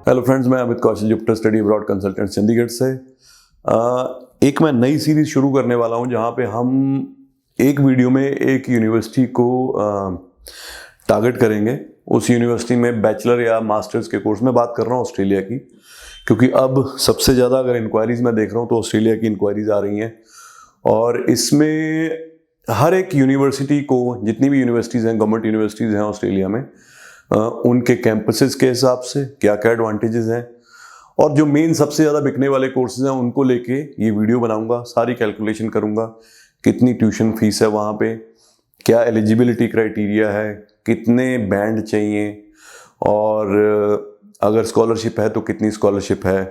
Hello friends, मैं Amit Kaushal, Jupiter study abroad consultant Chandigarh से। एक मैं नई सीरीज शुरू करने वाला हूं जहां पे हम एक वीडियो में एक यूनिवर्सिटी को टारगेट करेंगे। उस यूनिवर्सिटी में बैचलर या मास्टर्स के कोर्स में बात कर रहा हूं ऑस्ट्रेलिया की, क्योंकि अब सबसे ज़्यादा अगर इंक्वायरीज मैं देख रहा हूं तो ऑस्ट्रेलिया की इंक्वायरीज आ रही हैं। और इसमें हर एक यूनिवर्सिटी को, जितनी भी यूनिवर्सिटीज़ हैं, गवर्नमेंट यूनिवर्सिटीज़ हैं ऑस्ट्रेलिया में, उनके कैंपसेस के हिसाब से क्या क्या एडवांटेजेस हैं और जो मेन सबसे ज़्यादा बिकने वाले कोर्सेज हैं उनको लेके ये वीडियो बनाऊंगा। सारी कैलकुलेशन करूंगा, कितनी ट्यूशन फीस है वहाँ पे, क्या एलिजिबिलिटी क्राइटेरिया है, कितने बैंड चाहिए, और अगर स्कॉलरशिप है तो कितनी स्कॉलरशिप है,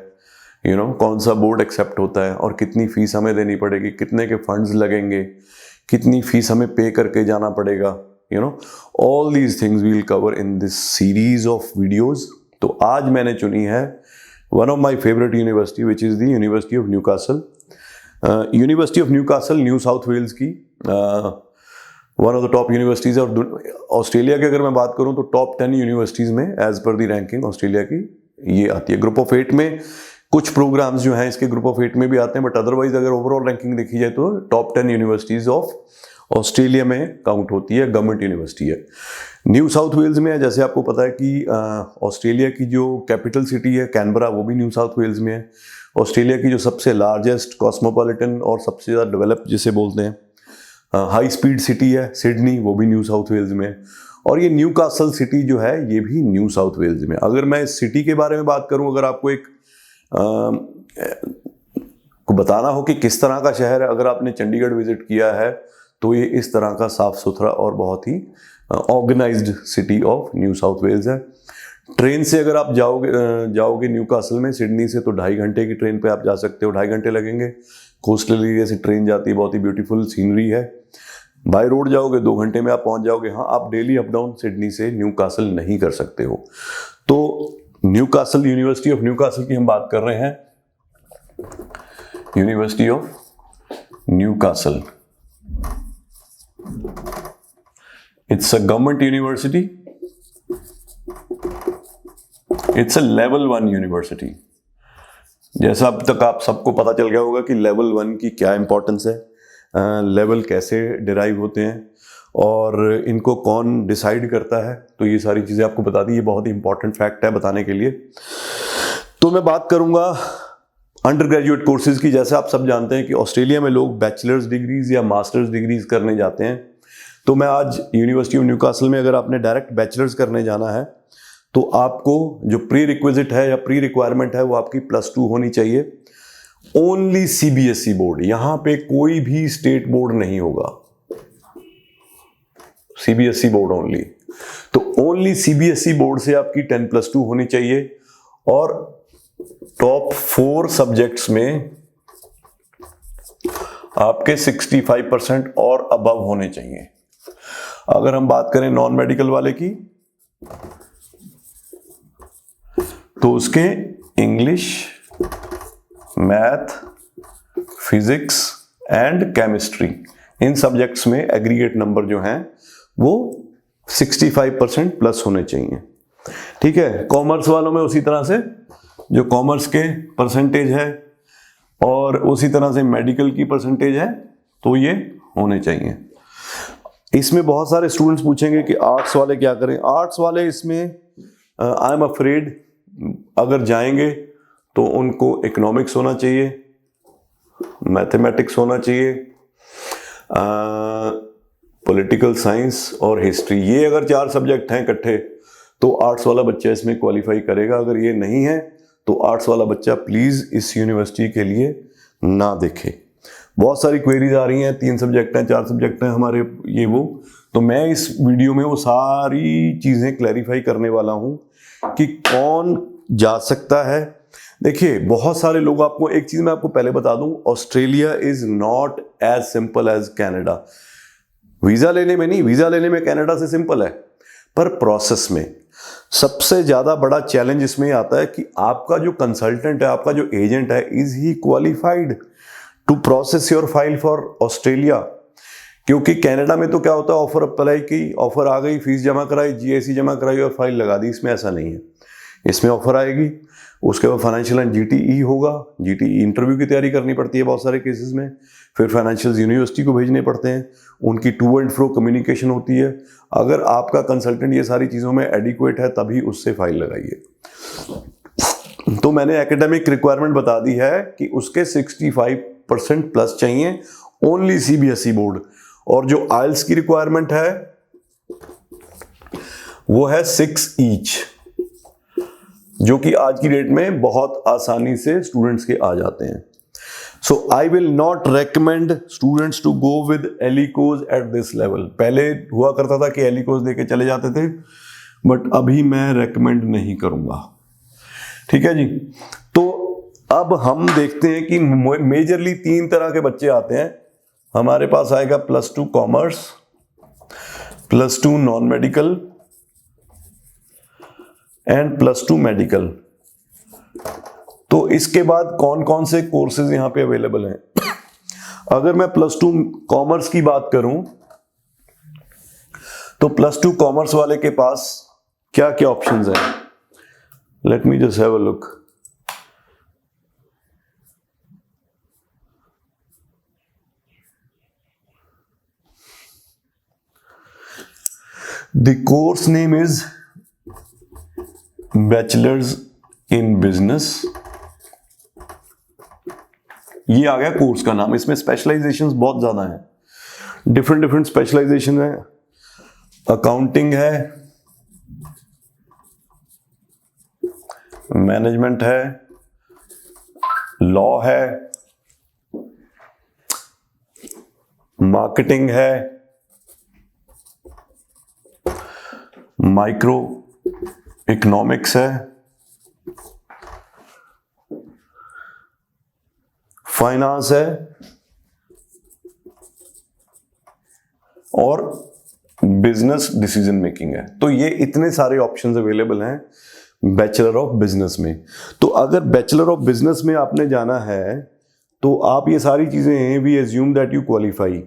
कौन सा बोर्ड एक्सेप्ट होता है और कितनी फ़ीस हमें देनी पड़ेगी, कितने के फंड्स लगेंगे, कितनी फ़ीस हमें पे करके जाना पड़ेगा। All these things we'll cover in this series of videos. तो आज मैंने चुनी है one of my favorite university, which is the University of Newcastle. University of Newcastle, New South Wales की one of the top universities है। और Australia की अगर मैं बात करूं तो टॉप 10 यूनिवर्सिटीज़ में एज पर दी रैंकिंग ऑस्ट्रेलिया की ये आती है। ग्रुप ऑफ 8 में कुछ प्रोग्राम्स जो हैं इसके ग्रुप ऑफ 8 में भी आते हैं, बट अदरवाइज अगर ओवरऑल रैंकिंग देखी जाए तो टॉप 10 यूनिवर्सिटीज़ ऑफ ऑस्ट्रेलिया में काउंट होती है। गवर्नमेंट यूनिवर्सिटी है, न्यू साउथ वेल्स में है। जैसे आपको पता है कि ऑस्ट्रेलिया की जो कैपिटल सिटी है कैनबरा, वो भी न्यू साउथ वेल्स में है। ऑस्ट्रेलिया की जो सबसे लार्जेस्ट कॉस्मोपॉलिटन और सबसे ज़्यादा डेवलप जिसे बोलते हैं हाई स्पीड सिटी है सिडनी, वो भी न्यू साउथ वेल्स में है। और ये न्यू कासल सिटी जो है ये भी न्यू साउथ वेल्स में। अगर मैं इस सिटी के बारे में बात करूँ, अगर आपको एक को बताना हो कि किस तरह का शहर है, अगर आपने चंडीगढ़ विजिट किया है तो ये इस तरह का साफ सुथरा और बहुत ही organised city of New South Wales है। ट्रेन से अगर आप जाओगे न्यू कासल में सिडनी से, तो 2.5 घंटे की ट्रेन पे आप जा सकते हो, 2.5 घंटे लगेंगे। कोस्टल एरिया से ट्रेन जाती है, बहुत ही ब्यूटीफुल सीनरी है। बाय रोड जाओगे 2 घंटे में आप पहुंच जाओगे। हाँ, आप डेली अप डाउन सिडनी से न्यू कासल नहीं कर सकते हो। तो new castle, university of new castle की हम बात कर रहे हैं। University of new castle, it's a government university. It's a level 1 university. जैसा अब तक आप सबको पता चल गया होगा कि लेवल 1 की क्या इंपॉर्टेंस है, लेवल कैसे डिराइव होते हैं और इनको कौन डिसाइड करता है, तो ये सारी चीज़ें आपको बता दी। ये बहुत ही इंपॉर्टेंट फैक्ट है बताने के लिए। तो मैं बात करूँगा अंडर ग्रेजुएट कोर्सेज की। जैसे आप सब जानते हैं कि ऑस्ट्रेलिया में लोग बैचलर्स डिग्रीज या मास्टर्स डिग्रीज करने जाते हैं। तो मैं आज यूनिवर्सिटी ऑफ न्यूकासल में, अगर आपने डायरेक्ट बैचलर्स करने जाना है तो आपको जो प्री रिक्विजिट है या प्री रिक्वायरमेंट है वो आपकी +2 होनी चाहिए। ओनली सीबीएसई बोर्ड, यहां पे कोई भी स्टेट बोर्ड नहीं होगा, सीबीएसई बोर्ड ओनली। तो ओनली सीबीएसई बोर्ड से आपकी 10+2 होनी चाहिए और टॉप 4 सब्जेक्ट्स में आपके 65% और अबव होने चाहिए। अगर हम बात करें नॉन मेडिकल वाले की, तो उसके English, math, physics and chemistry, in subjects में एग्रीगेट नंबर जो हैं वो 65% प्लस होने चाहिए। ठीक है। कॉमर्स वालों में उसी तरह से जो कॉमर्स के परसेंटेज है और उसी तरह से मेडिकल की परसेंटेज है, तो ये होने चाहिए। इसमें बहुत सारे स्टूडेंट्स पूछेंगे कि आर्ट्स वाले क्या करें। आर्ट्स वाले इसमें आई एम अफ्रेड अगर जाएंगे तो उनको इकोनॉमिक्स होना चाहिए, मैथमेटिक्स होना चाहिए, पॉलिटिकल साइंस और हिस्ट्री। ये अगर 4 सब्जेक्ट हैं इकट्ठे तो आर्ट्स वाला बच्चा इसमें क्वालिफाई करेगा। अगर ये नहीं है तो आर्ट्स वाला बच्चा प्लीज़ इस यूनिवर्सिटी के लिए ना देखे। बहुत सारी क्वेरीज आ रही हैं, 3 सब्जेक्ट हैं, 4 सब्जेक्ट हैं हमारे, ये वो। तो मैं इस वीडियो में वो सारी चीज़ें क्लैरिफाई करने वाला हूँ कि कौन जा सकता है। देखिए, बहुत सारे लोग, आपको एक चीज़ मैं आपको पहले बता दूँ, Australia is not as simple as Canada. Visa लेने में नहीं, वीज़ा लेने में कनाडा से सिंपल है, पर प्रोसेस में सबसे ज़्यादा बड़ा चैलेंज इसमें आता है कि आपका जो कंसल्टेंट है, आपका जो एजेंट है, is he qualified to process your file for Australia. क्योंकि कनाडा में तो क्या होता है, ऑफर अप्लाई की, ऑफर आ गई, फीस जमा कराई, जीएसटी जमा कराई और फाइल लगा दी। इसमें ऐसा नहीं है। इसमें ऑफर आएगी, उसके बाद फाइनेंशियल एंड जीटीई होगा। जीटीई इंटरव्यू की तैयारी करनी पड़ती है बहुत सारे केसेस में। फिर फाइनेंशियल यूनिवर्सिटी को भेजने पड़ते हैं, उनकी टू एंड फ्रो कम्युनिकेशन होती है। अगर आपका कंसल्टेंट ये सारी चीज़ों में एडिक्वेट है तभी उससे फाइल लगाइए। तो मैंने एकेडमिक रिक्वायरमेंट बता दी है कि उसके 65% प्लस चाहिए, ओनली सीबीएसई बोर्ड। और जो आइल्स की रिक्वायरमेंट है वो है 6 ईच, जो कि आज की डेट में बहुत आसानी से स्टूडेंट्स के आ जाते हैं। So I will not recommend students to go with एलिकोज एट दिस लेवल। पहले हुआ करता था कि एलिकोज देके चले जाते थे, बट अभी मैं रेकमेंड नहीं करूंगा। ठीक है जी। तो अब हम देखते हैं कि मेजरली 3 तरह के बच्चे आते हैं हमारे पास। आएगा +2 commerce, +2 non medical and +2 medical. तो इसके बाद कौन कौन से कोर्सेज यहां पे अवेलेबल हैं? अगर मैं +2 कॉमर्स की बात करूं तो +2 कॉमर्स वाले के पास क्या क्या ऑप्शंस हैं? Let me just have a look. The course name is Bachelors in Business। ये आ गया कोर्स का नाम। इसमें स्पेशलाइजेशंस बहुत ज्यादा हैं, डिफरेंट स्पेशलाइजेशन है। अकाउंटिंग है, मैनेजमेंट है, लॉ है, मार्केटिंग है, माइक्रो इकोनॉमिक्स है, फाइनेंस है और बिजनेस डिसीजन मेकिंग है। तो ये इतने सारे ऑप्शंस अवेलेबल हैं बैचलर ऑफ बिजनेस में। तो अगर बैचलर ऑफ बिजनेस में आपने जाना है तो आप ये सारी चीजें we assume that you qualify.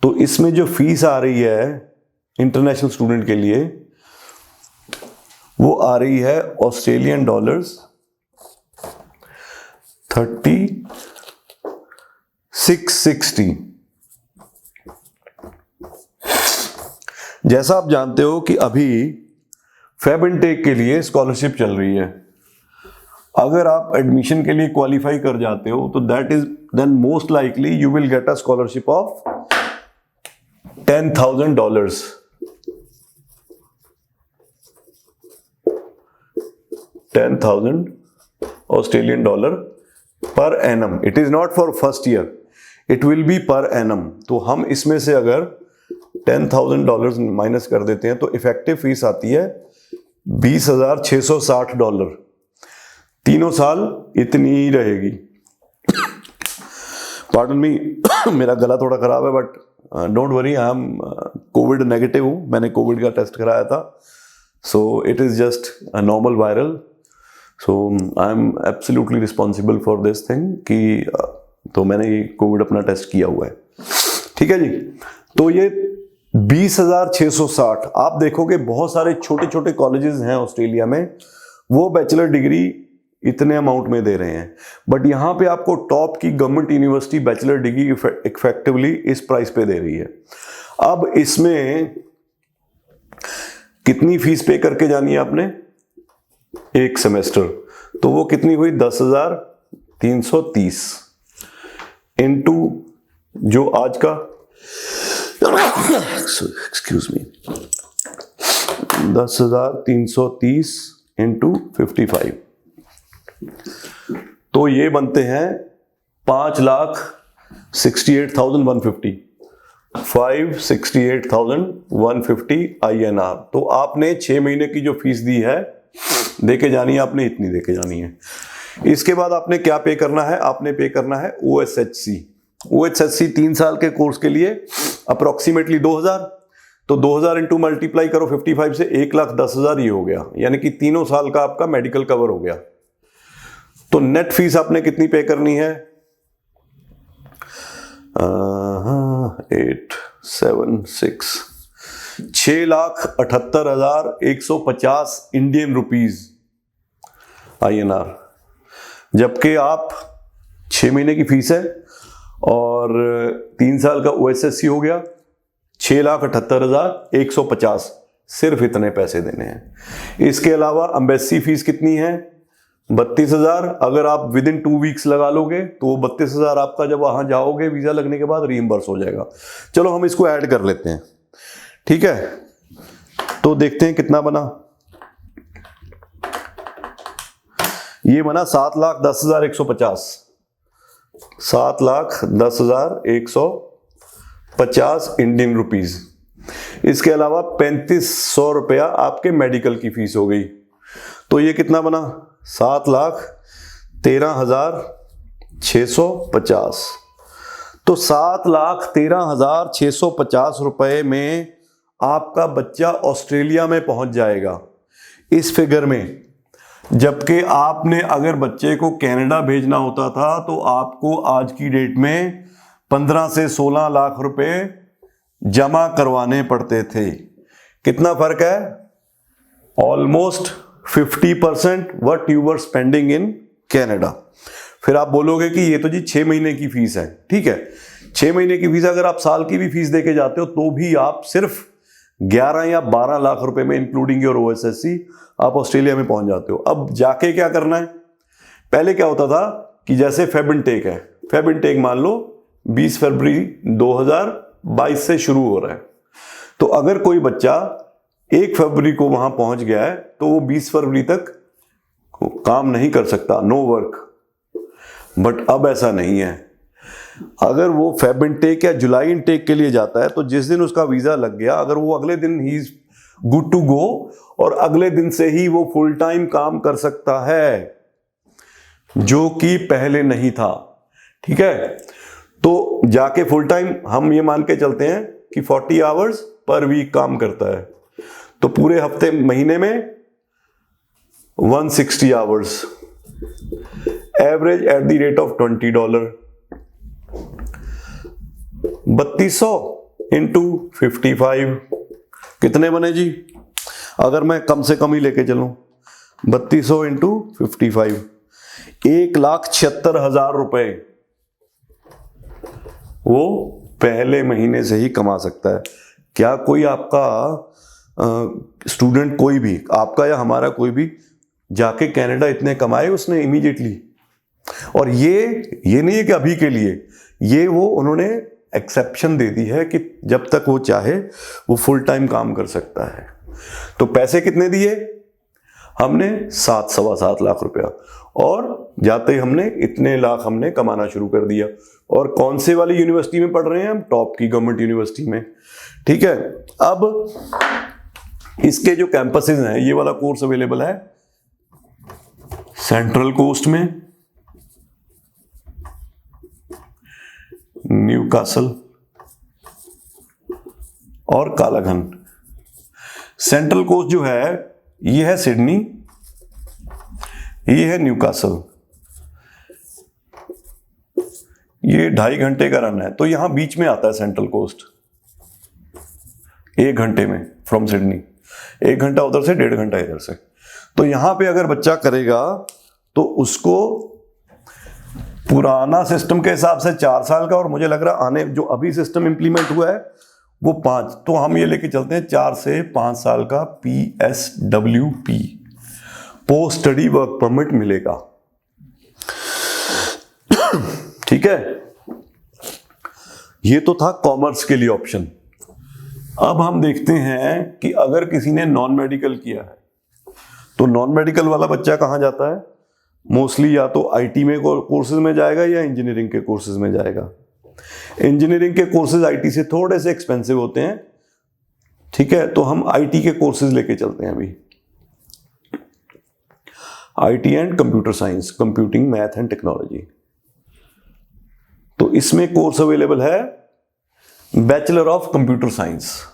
तो इसमें जो फीस आ रही है इंटरनेशनल स्टूडेंट के लिए वो आ रही है ऑस्ट्रेलियन डॉलर्स 3660। जैसा आप जानते हो कि अभी फेब इनटेक के लिए स्कॉलरशिप चल रही है। अगर आप एडमिशन के लिए क्वालिफाई कर जाते हो तो then most likely you will get a scholarship of $10,000। $10,000 per annum. It is not for first year, it will be per annum. तो हम इसमें से अगर $10,000 माइनस कर देते हैं तो इफेक्टिव फीस आती है $20,660। 3 साल इतनी ही रहेगी। पार्डन मी, मेरा गला थोड़ा खराब है, but don't worry, I am Covid negative हूँ। मैंने कोविड का टेस्ट कराया था, so it is just a normal viral. So I am absolutely responsible for this thing कि तो मैंने ये कोविड अपना टेस्ट किया हुआ है। ठीक है जी। तो ये 20,660। आप देखोगे बहुत सारे छोटे छोटे कॉलेजेस हैं ऑस्ट्रेलिया में, वो बैचलर डिग्री इतने अमाउंट में दे रहे हैं, बट यहां पे आपको टॉप की government university bachelor degree effectively इस प्राइस पे दे रही है। अब इसमें कितनी फीस पे करके जानी है आपने? 1 सेमेस्टर। तो वो कितनी हुई? 10,330 इनटू जो आज का एक्सक्यूज मी 10,330 इंटू 55, तो ये बनते हैं 5,68,150। 568,150 INR। तो आपने 6 महीने की जो फीस दी है देके जानी है, आपने इतनी देके जानी है। इसके बाद आपने क्या पे करना है? आपने पे करना है OHSC। OHSC 3 साल के कोर्स के लिए अप्रोक्सीमेटली 2,000। तो 2,000 इंटू मल्टीप्लाई करो 55 से, 1,10,000 ये हो गया, यानी कि 3 साल का आपका मेडिकल कवर हो गया। तो नेट फीस आपने कितनी पे करनी है? 876 6,78,150 इंडियन रुपीज INR, जबकि आप 6 महीने की फीस है और 3 साल का OSSC हो गया, 6,78,150, सिर्फ इतने पैसे देने हैं। इसके अलावा एम्बेसी फीस कितनी है? 32,000। अगर आप विद इन 2 वीक्स लगा लोगे तो वो 32,000 आपका जब वहां जाओगे वीजा लगने के बाद रीइंबर्स हो जाएगा। चलो हम इसको ऐड कर लेते हैं, ठीक है। तो देखते हैं कितना बना। ये बना 7,10,150, 7,10,150 इंडियन रुपीज। इसके अलावा 3,500 रुपया आपके मेडिकल की फीस हो गई। तो ये कितना बना? 7,13,650। तो 7,13,650 रुपए में आपका बच्चा ऑस्ट्रेलिया में पहुंच जाएगा इस फिगर में। जबकि आपने अगर बच्चे को कनाडा भेजना होता था तो आपको आज की डेट में 15 से 16 लाख रुपए जमा करवाने पड़ते थे। कितना फर्क है? Almost 50% what you were spending in Canada. फिर आप बोलोगे कि ये तो जी 6 महीने की फीस है, ठीक है। 6 महीने की फीस अगर आप साल की भी फीस देके जाते हो तो भी आप सिर्फ 11 या 12 लाख रुपए में इंक्लूडिंग योर OSSC आप ऑस्ट्रेलिया में पहुंच जाते हो। अब जाके क्या करना है? पहले क्या होता था कि जैसे फेब इनटेक है, फेब इनटेक मान लो 20 फरवरी 2022 से शुरू हो रहा है। तो अगर कोई बच्चा 1 फरवरी को वहां पहुंच गया है तो वो 20 फरवरी तक काम नहीं कर सकता, नो वर्क। बट अब ऐसा नहीं है। अगर वो फेब इनटेक या जुलाई इनटेक के लिए जाता है तो जिस दिन उसका वीजा लग गया, अगर वो अगले दिन ही इज गुड टू गो और अगले दिन से ही वो फुल टाइम काम कर सकता है, जो कि पहले नहीं था, ठीक है। तो जाके फुल टाइम हम ये मान के चलते हैं कि 40 आवर्स पर वीक काम करता है, तो पूरे हफ्ते महीने में 160 hours, average at the rate of $20। 3200 into 55 कितने बने जी? अगर मैं कम से कम ही लेके चलूं, 3200 इंटू 55, 1,76,000 रुपए वो पहले महीने से ही कमा सकता है। क्या कोई आपका स्टूडेंट, कोई भी आपका या हमारा कोई भी जाके कनाडा इतने कमाए उसने इमीडिएटली? और ये नहीं है कि अभी के लिए, ये वो उन्होंने एक्सेप्शन दे दी है कि जब तक वो चाहे वो फुल टाइम काम कर सकता है। तो पैसे कितने दिए हमने? 7-7.25 लाख रुपया, और जाते ही हमने इतने लाख हमने कमाना शुरू कर दिया। और कौन से वाली यूनिवर्सिटी में पढ़ रहे हैं हम? टॉप की गवर्नमेंट यूनिवर्सिटी में, ठीक है। अब इसके जो कैंपसेस हैं, ये वाला कोर्स अवेलेबल है सेंट्रल कोस्ट में, न्यूकासल और कालाघन। सेंट्रल कोस्ट जो है ये है सिडनी, ये है न्यूकासल। ये 2.5 घंटे का रन है, तो यहां बीच में आता है सेंट्रल कोस्ट। 1 घंटे में फ्रॉम सिडनी, 1 घंटा उधर से, 1.5 घंटा इधर से। तो यहां पे अगर बच्चा करेगा तो उसको पुराना सिस्टम के हिसाब से 4 साल का, और मुझे लग रहा आने जो अभी सिस्टम इंप्लीमेंट हुआ है वो 5, तो हम ये लेके चलते हैं 4 से 5 साल का PSWP, post study work permit मिलेगा, ठीक है। ये तो था कॉमर्स के लिए ऑप्शन। अब हम देखते हैं कि अगर किसी ने नॉन मेडिकल किया है तो नॉन मेडिकल वाला बच्चा कहां जाता है? मोस्टली या तो IT में कोर्सेज में जाएगा या इंजीनियरिंग के कोर्सेज में जाएगा। इंजीनियरिंग के कोर्सेज IT से थोड़े से एक्सपेंसिव होते हैं, ठीक है। तो हम IT के कोर्सेज लेके चलते हैं अभी। IT and computer science, computing, math and technology. तो इसमें कोर्स अवेलेबल है बैचलर ऑफ कंप्यूटर साइंस।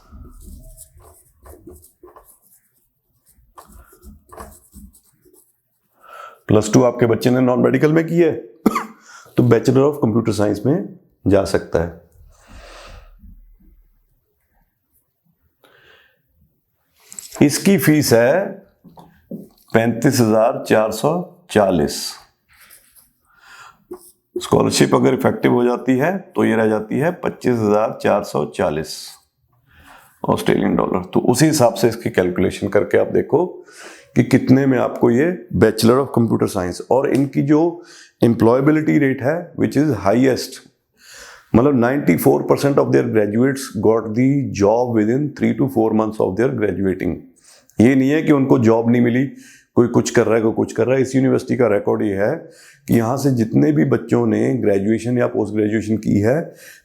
+2 आपके बच्चे ने नॉन मेडिकल में की है तो बैचलर ऑफ कंप्यूटर साइंस में जा सकता है। इसकी फीस है 35,450 740। स्कॉलरशिप अगर इफेक्टिव हो जाती है तो ये रह जाती है 25,440 ऑस्ट्रेलियन डॉलर। तो उसी हिसाब से इसकी कैलकुलेशन करके आप देखो कि कितने में आपको ये बैचलर ऑफ कंप्यूटर साइंस, और इनकी जो एम्प्लॉयबिलिटी रेट है विच इज हाईएस्ट, मतलब 94% of their graduates got the job with in 3 to 4 months of their graduating. ये नहीं है कि उनको जॉब नहीं मिली, कोई कुछ कर रहा है कोई कुछ कर रहा है। इस यूनिवर्सिटी का रिकॉर्ड ये है कि यहाँ से जितने भी बच्चों ने ग्रेजुएशन या पोस्ट ग्रेजुएशन की है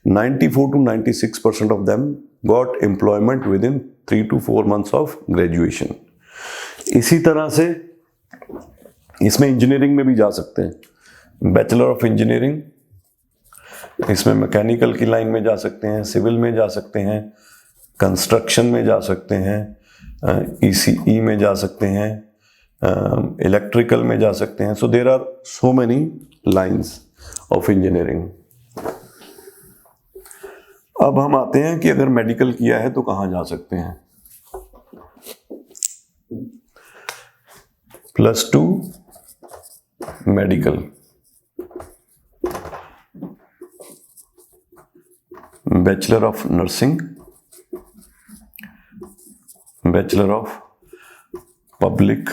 94 to 96% of them got employment with in 3 to 4 months of graduation. इसी तरह से इसमें इंजीनियरिंग में भी जा सकते हैं, बैचलर ऑफ इंजीनियरिंग, इसमें मैकेनिकल की लाइन में जा सकते हैं, सिविल में जा सकते हैं, कंस्ट्रक्शन में जा सकते हैं, ECE में जा सकते हैं, इलेक्ट्रिकल में जा सकते हैं। So there are so many lines of engineering. अब हम आते हैं कि अगर मेडिकल किया है तो कहाँ जा सकते हैं। +2 medical, bachelor of nursing, bachelor of public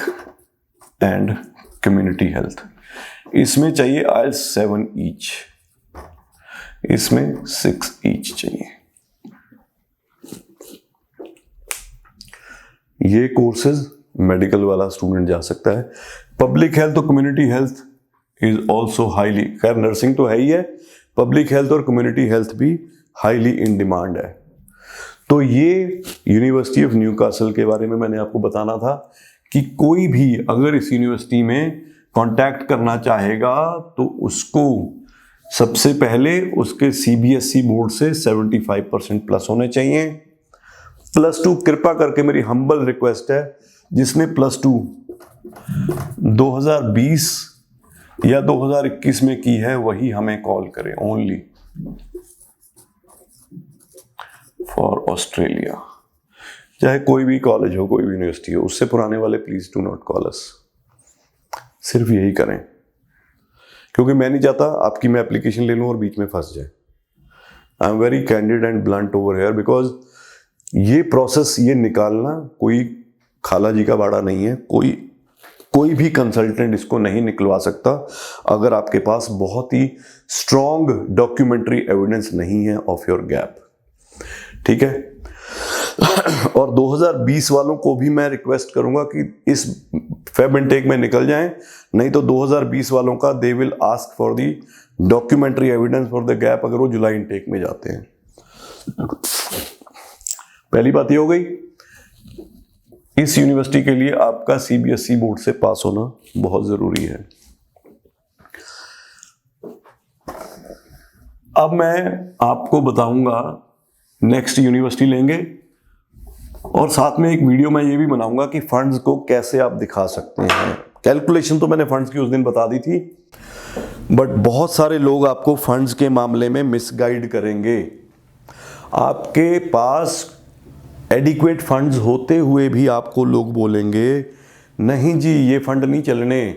and community health. इसमें चाहिए IELTS 7 ईच, इसमें 6 ईच चाहिए। ये कोर्सेज मेडिकल वाला स्टूडेंट जा सकता है। पब्लिक हेल्थ और community health is also highly, खैर नर्सिंग तो है ही है, पब्लिक हेल्थ और कम्युनिटी हेल्थ भी हाईली इन डिमांड है। तो ये यूनिवर्सिटी ऑफ न्यूकासल के बारे में मैंने आपको बताना था कि कोई भी अगर इस यूनिवर्सिटी में कांटेक्ट करना चाहेगा तो उसको सबसे पहले उसके CBSE बोर्ड से 75% प्लस होने चाहिए। +2 कृपा करके मेरी हम्बल रिक्वेस्ट है, जिसने +2 2020 या 2021 में की है वही हमें कॉल करें, ओनली फॉर ऑस्ट्रेलिया। चाहे कोई भी कॉलेज हो, कोई भी यूनिवर्सिटी हो, उससे पुराने वाले प्लीज डू नॉट कॉल अस। सिर्फ यही करें, क्योंकि मैं नहीं चाहता आपकी मैं एप्लीकेशन ले लूं और बीच में फंस जाए। I am very candid and blunt over here, because ये प्रोसेस, ये निकालना कोई खाला जी का बाड़ा नहीं है। कोई भी कंसल्टेंट इसको नहीं निकलवा सकता अगर आपके पास बहुत ही स्ट्रॉन्ग डॉक्यूमेंट्री एविडेंस नहीं है ऑफ योर गैप। ठीक है। और 2020 वालों को भी मैं रिक्वेस्ट करूंगा कि इस फेब इनटेक में निकल जाएं, नहीं तो 2020 वालों का they will ask for the documentary evidence for the gap अगर वो जुलाई इनटेक में जाते हैं। पहली बात ये हो गई, इस यूनिवर्सिटी के लिए आपका CBSE बोर्ड से पास होना बहुत जरूरी है। अब मैं आपको बताऊंगा नेक्स्ट यूनिवर्सिटी लेंगे, और साथ में एक वीडियो मैं ये भी बनाऊंगा कि फंड्स को कैसे आप दिखा सकते हैं। कैलकुलेशन तो मैंने फंड्स की उस दिन बता दी थी, बट बहुत सारे लोग आपको फंड्स के मामले में मिसगाइड करेंगे। आपके पास एडिक्वेट फंड्स होते हुए भी आपको लोग बोलेंगे नहीं जी ये फंड नहीं चलने,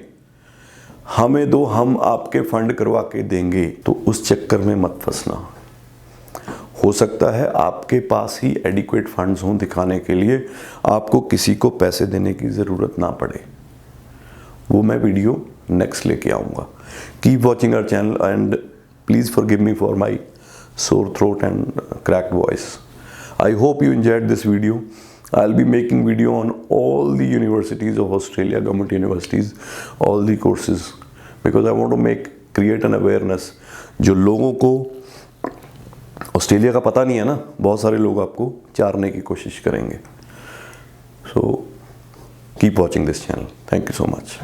हमें दो, हम आपके फंड करवा के देंगे। तो उस चक्कर में मत फंसना। हो सकता है आपके पास ही एडिक्वेट फंड्स हों दिखाने के लिए, आपको किसी को पैसे देने की ज़रूरत ना पड़े। वो मैं वीडियो नेक्स्ट लेके आऊँगा। Keep watching our channel and please forgive me for my sore throat and cracked voice. I hope you enjoyed this video. I'll be making video on all the universities of Australia, government universities, all the courses, because I want to create an awareness. जो लोगों को Australia का पता नहीं है ना, बहुत सारे लोग आपको चारने की कोशिश करेंगे। So keep watching this channel. Thank you so much.